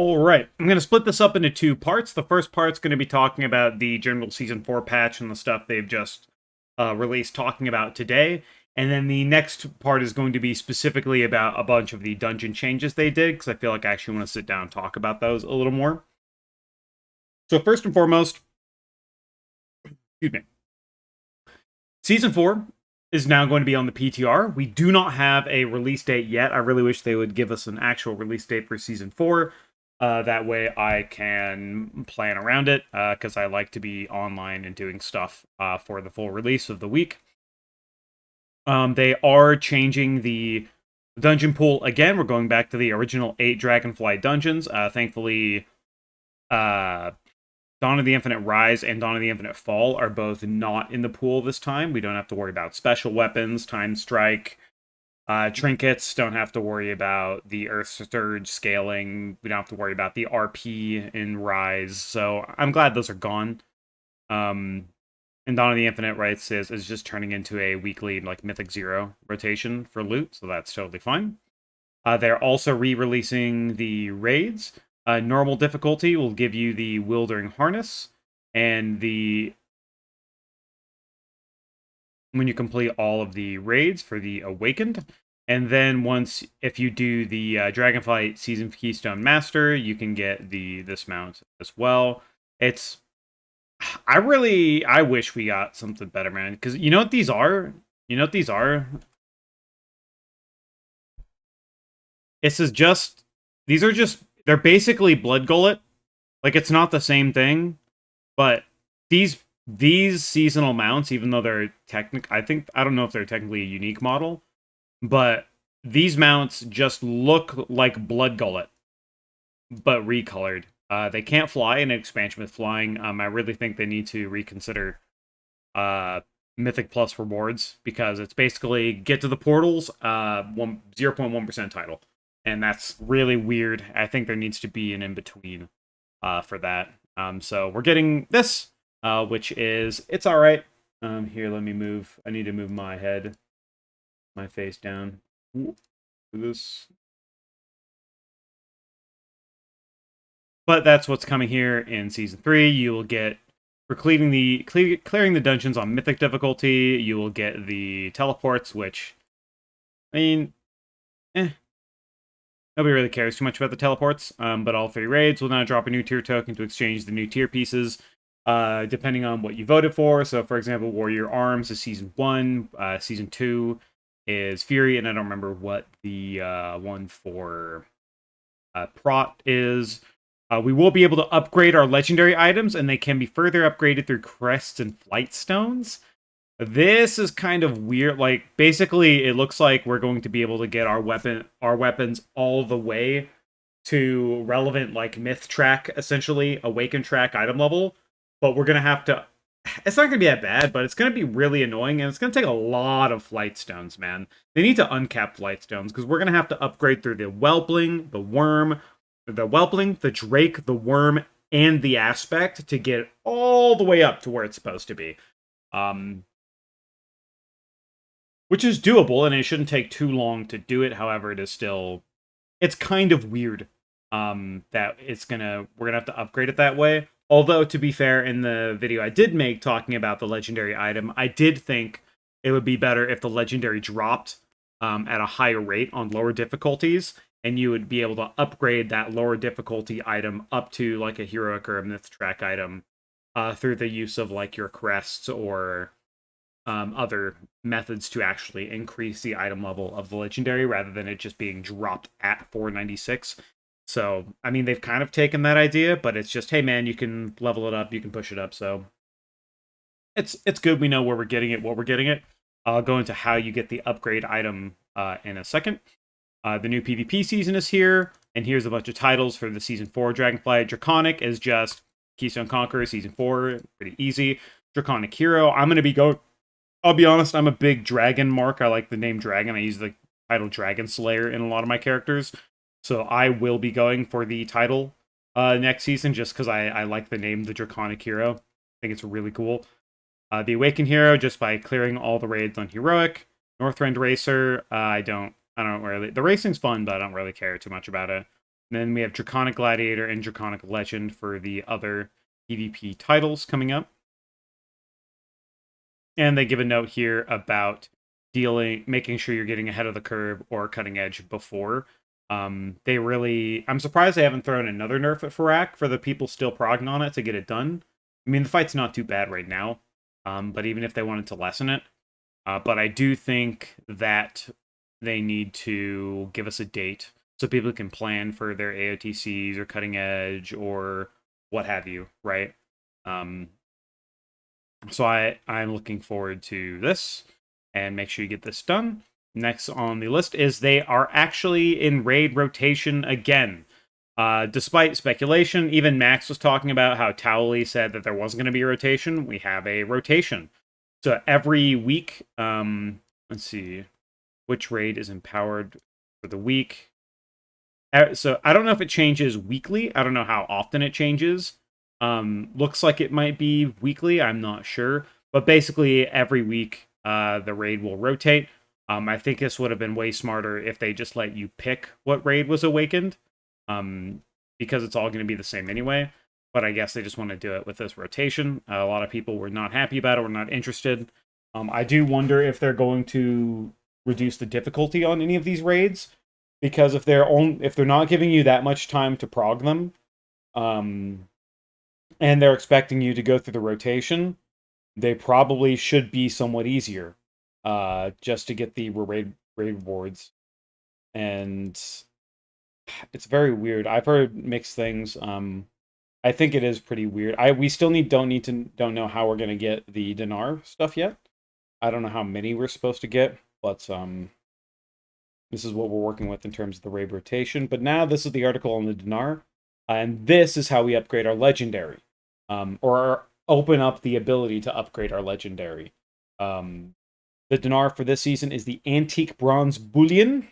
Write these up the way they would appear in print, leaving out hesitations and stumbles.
All right, I'm going to split this up into two parts. The first part's going to be talking about the general Season 4 patch and the stuff they've just released talking about today. And then the next part is going to be specifically about a bunch of the dungeon changes they did, because I feel like I actually want to sit down and talk about those a little more. So first and foremost, excuse me, Season 4 is now going to be on the PTR. We do not have a release date yet. I really wish they would give us an actual release date for Season 4. That way I can plan around it, because I like to be online and doing stuff for the full release of the week. They are changing the dungeon pool again. We're going back to the original 8 Dragonfly dungeons. Thankfully, Dawn of the Infinite Rise and Dawn of the Infinite Fall are both not in the pool this time. We don't have to worry about special weapons, Time Strike, trinkets. Don't have to worry about the Earth Surge scaling. We don't have to worry about the RP in Rise. So I'm glad those are gone. And Dawn of the Infinite Rise is just turning into a weekly like Mythic Zero rotation for loot, so that's totally fine. They're also re-releasing the raids. Normal difficulty will give you the Wildering Harness, and when you complete all of the raids for the Awakened. And then if you do the Dragonflight Season Keystone Master, you can get this mount as well. I wish we got something better, man. Because you know what these are? You know what these are? They're basically Blood Gullet. Like, it's not the same thing, but these seasonal mounts, even though they're I don't know if they're technically a unique model, but these mounts just look like Blood Gullet, but recolored. They can't fly in an expansion with flying. I really think they need to reconsider Mythic Plus rewards, because it's basically get to the portals, 0.1% title. And that's really weird. I think there needs to be an in-between for that. So we're getting this, which is, it's alright. Here, let me move. I need to move my face down. This. But that's what's coming here in Season 3. You will get, for clearing the dungeons on Mythic difficulty, you will get the teleports, which, I mean, nobody really cares too much about the teleports, but all 3 raids will now drop a new tier token to exchange the new tier pieces, depending on what you voted for. So, for example, Warrior Arms is Season 1, Season 2 is Fury, and I don't remember what the one for Prot is. We will be able to upgrade our legendary items, and they can be further upgraded through crests and flight stones. This is kind of weird. Like, basically, it looks like we're going to be able to get our weapons all the way to relevant, like, myth track, essentially, awaken track item level. But we're gonna have to. It's not gonna be that bad, but it's gonna be really annoying, and it's gonna take a lot of flight stones, man. They need to uncap flight stones, because we're gonna have to upgrade through the Whelpling, the Drake, the Worm, and the Aspect to get all the way up to where it's supposed to be. Which is doable, and it shouldn't take too long to do it. However, it's kind of weird that we're gonna have to upgrade it that way. Although, to be fair, in the video I did make talking about the legendary item, I did think it would be better if the legendary dropped at a higher rate on lower difficulties, and you would be able to upgrade that lower difficulty item up to like a heroic or a myth track item through the use of like your crests or other methods to actually increase the item level of the legendary, rather than it just being dropped at 496. So, I mean, they've kind of taken that idea, but it's just, hey man, you can level it up, you can push it up. So it's good. We know where we're getting it, what we're getting it. I'll go into how you get the upgrade item in a second. The new PvP season is here, and here's a bunch of titles for the Season 4 Dragonfly. Draconic is just Keystone Conqueror Season 4, pretty easy. Draconic Hero, I'll be honest, I'm a big dragon mark. I like the name dragon. I use the title Dragon Slayer in a lot of my characters. So I will be going for the title next season, just because I like the name, the Draconic Hero. I think it's really cool. The Awakened Hero, just by clearing all the raids on Heroic. Northrend Racer, I don't really. The racing's fun, but I don't really care too much about it. Then we have Draconic Gladiator and Draconic Legend for the other PvP titles coming up. And they give a note here about making sure you're getting ahead of the curve or cutting edge before. I'm surprised they haven't thrown another nerf at Farak for the people still progging on it to get it done. I mean, the fight's not too bad right now, but even if they wanted to lessen it, but I do think that they need to give us a date so people can plan for their AOTCs or cutting edge or what have you, right? Um, so I'm looking forward to this, and make sure you get this done. Next on the list is they are actually in raid rotation again. Despite speculation, even Max was talking about how Towley said that there wasn't going to be a rotation. We have a rotation. So every week, let's see, which raid is empowered for the week. So I don't know if it changes weekly. I don't know how often it changes. Looks like it might be weekly. I'm not sure. But basically, every week, the raid will rotate. I think this would have been way smarter if they just let you pick what raid was awakened, because it's all going to be the same anyway. But I guess they just want to do it with this rotation. A lot of people were not happy about it, were not interested. I do wonder if they're going to reduce the difficulty on any of these raids, because if they're not giving you that much time to prog them, and they're expecting you to go through the rotation, they probably should be somewhat easier, just to get the raid rewards. And it's very weird. I've heard mixed things. I think it is pretty weird. We still don't know how we're gonna get the Dinar stuff yet. I don't know how many we're supposed to get, but this is what we're working with in terms of the raid rotation. But now this is the article on the Dinar, and this is how we upgrade our legendary, or open up the ability to upgrade our legendary. The Dinar for this season is the Antique Bronze Bullion.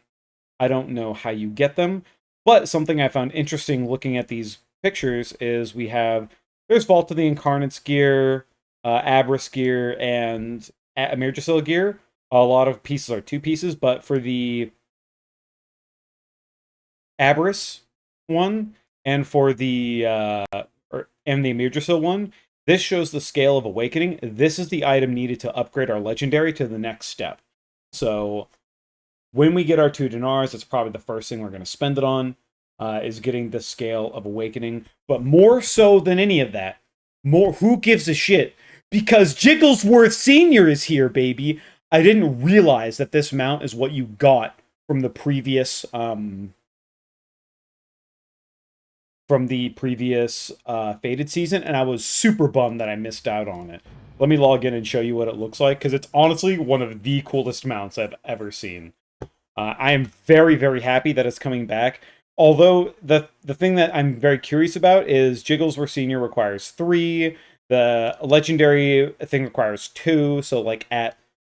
I don't know how you get them, but something I found interesting looking at these pictures is there's Vault of the Incarnates gear, Abris gear, and Amirdrasil gear. A lot of pieces are 2 pieces, but for the Abris one and for the and the Amirdrasil one, this shows the scale of awakening. This is the item needed to upgrade our legendary to the next step. So when we get our 2 dinars, it's probably the first thing we're going to spend it on, is getting the scale of awakening. But more so than any of that, who gives a shit? Because Jigglesworth Sr. is here, baby. I didn't realize that this mount is what you got from the previous Faded season, and I was super bummed that I missed out on it. Let me log in and show you what it looks like, because it's honestly one of the coolest mounts I've ever seen. I am very, very happy that it's coming back. Although the thing that I'm very curious about is Jigglesworth Senior requires 3, the legendary thing requires 2. So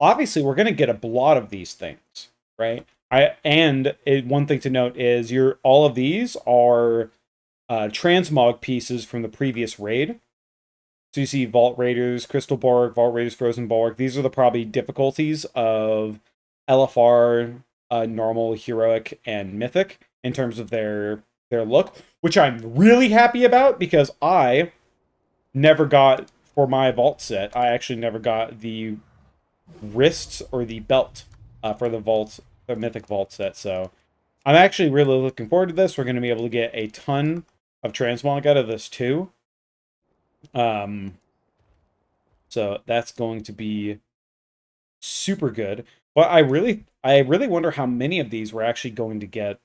obviously we're gonna get a lot of these things, right? One thing to note is all of these are transmog pieces from the previous raid. So you see Vault Raiders, Crystal Bulwark, Vault Raiders, Frozen Bulwark. These are the probably difficulties of LFR, normal, heroic, and mythic in terms of their look, which I'm really happy about, because I never got, for my vault set, I actually never got the wrists or the belt for the mythic vault set. So I'm actually really looking forward to this. We're going to be able to get a ton of transmog out of this too. So that's going to be super good. But I really wonder how many of these we're actually going to get.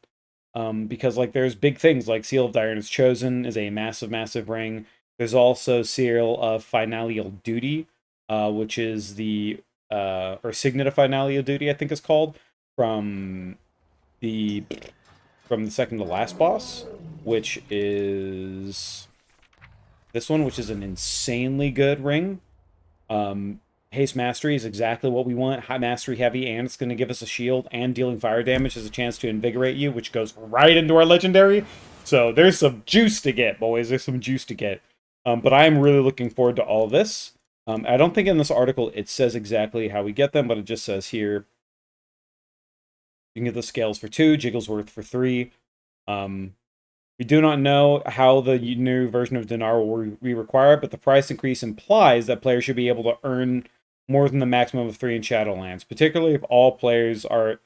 Because there's big things like Seal of Diurnus Chosen is a massive, massive ring. There's also Seal of Finalial Duty, which is or Signet of Finalial Duty, I think it's called, from the second to last boss, which is this one, which is an insanely good ring. Haste Mastery is exactly what we want. High Mastery Heavy, and it's going to give us a shield, and dealing fire damage has a chance to invigorate you, which goes right into our legendary. So there's some juice to get, boys. There's some juice to get. But I am really looking forward to all of this. I don't think in this article it says exactly how we get them, but it just says here you can get the scales for 2, Jigglesworth for 3. We do not know how the new version of Dinar will be required, but the price increase implies that players should be able to earn more than the maximum of 3 in Shadowlands, particularly if all players are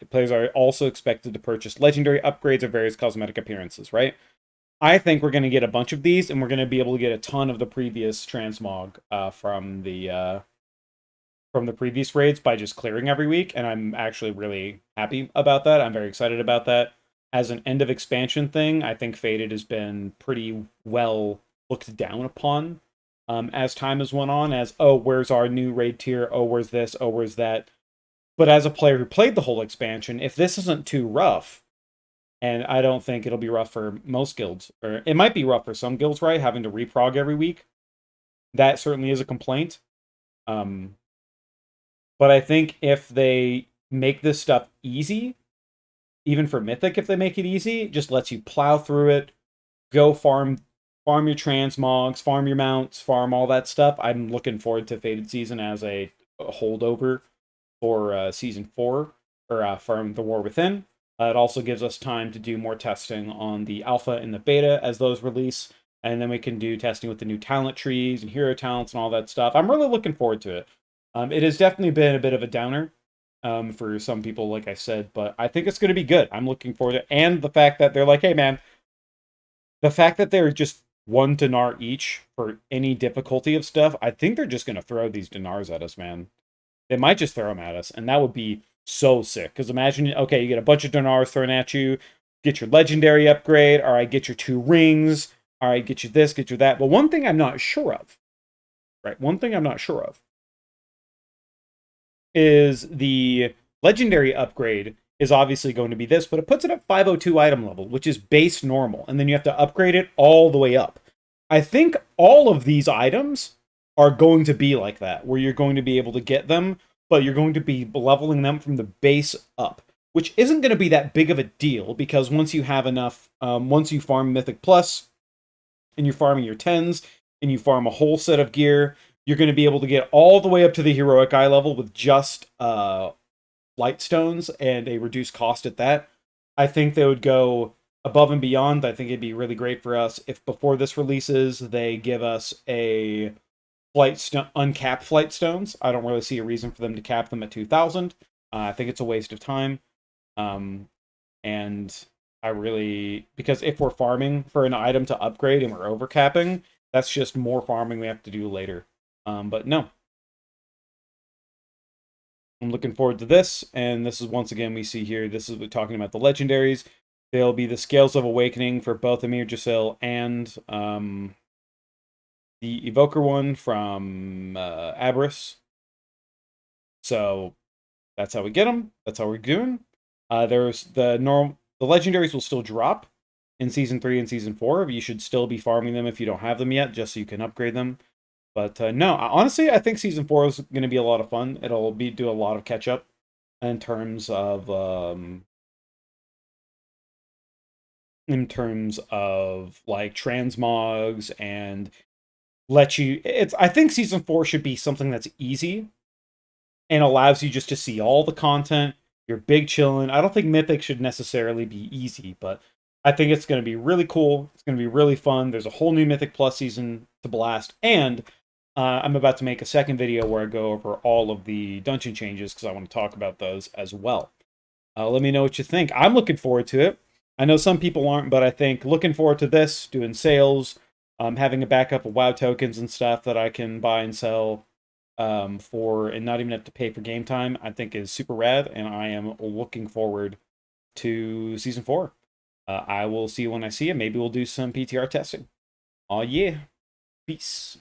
also expected to purchase legendary upgrades or various cosmetic appearances, right? I think we're going to get a bunch of these, and we're going to be able to get a ton of the previous transmog from the previous raids by just clearing every week, and I'm actually really happy about that. I'm very excited about that. As an end of expansion thing, I think Faded has been pretty well looked down upon as time has went on. As, oh, where's our new raid tier? Oh, where's this? Oh, where's that? But as a player who played the whole expansion, if this isn't too rough, and I don't think it'll be rough for most guilds, or it might be rough for some guilds, right? Having to reprog every week, that certainly is a complaint. Um, but I think if they make this stuff easy, even for Mythic, if they make it easy, it just lets you plow through it, go farm your transmogs, farm your mounts, farm all that stuff. I'm looking forward to Faded Season as a holdover for Season 4, or from The War Within. It also gives us time to do more testing on the alpha and the beta as those release, and then we can do testing with the new talent trees and hero talents and all that stuff. I'm really looking forward to it. It has definitely been a bit of a downer for some people, like I said, but I think it's going to be good. I'm looking forward to it. And the fact that they're like, hey, man, the fact that they're just one dinar each for any difficulty of stuff, I think they're just going to throw these dinars at us, man. They might just throw them at us, and that would be so sick. Because imagine, okay, you get a bunch of dinars thrown at you, get your legendary upgrade, all right, get your 2 rings, all right, get you this, get you that. But one thing I'm not sure of, right? One thing I'm not sure of is the legendary upgrade is obviously going to be this, but it puts it at 502 item level, which is base normal, and then you have to upgrade it all the way up. I think all of these items are going to be like that, where you're going to be able to get them, but you're going to be leveling them from the base up, which isn't going to be that big of a deal because once you have enough, once you farm Mythic Plus and you're farming your 10s and you farm a whole set of gear, you're going to be able to get all the way up to the heroic eye level with just light stones and a reduced cost at that. I think they would go above and beyond. I think it'd be really great for us if before this releases they give us a uncapped flight stones. I don't really see a reason for them to cap them at 2,000. I think it's a waste of time. And I really, because if we're farming for an item to upgrade and we're overcapping, that's just more farming we have to do later. But no, I'm looking forward to this, and this is once again we see here. This is we're talking about the legendaries. They'll be the Scales of Awakening for both Amir Jasil and the Evoker one from Abris. So that's how we get them. That's how we're doing. There's the legendaries will still drop in Season 3 and Season 4. You should still be farming them if you don't have them yet, just so you can upgrade them. But no, honestly, I think Season 4 is going to be a lot of fun. It'll do a lot of catch up in terms of like transmogs and let you. It's I think Season 4 should be something that's easy and allows you just to see all the content. You're big chilling. I don't think Mythic should necessarily be easy, but I think it's going to be really cool. It's going to be really fun. There's a whole new Mythic Plus season to blast, and I'm about to make a second video where I go over all of the dungeon changes because I want to talk about those as well. Let me know what you think. I'm looking forward to it. I know some people aren't, but I think looking forward to this, doing sales, having a backup of WoW tokens and stuff that I can buy and sell for and not even have to pay for game time, I think is super rad, and I am looking forward to Season 4. I will see you when I see you. Maybe we'll do some PTR testing. Oh yeah. Peace.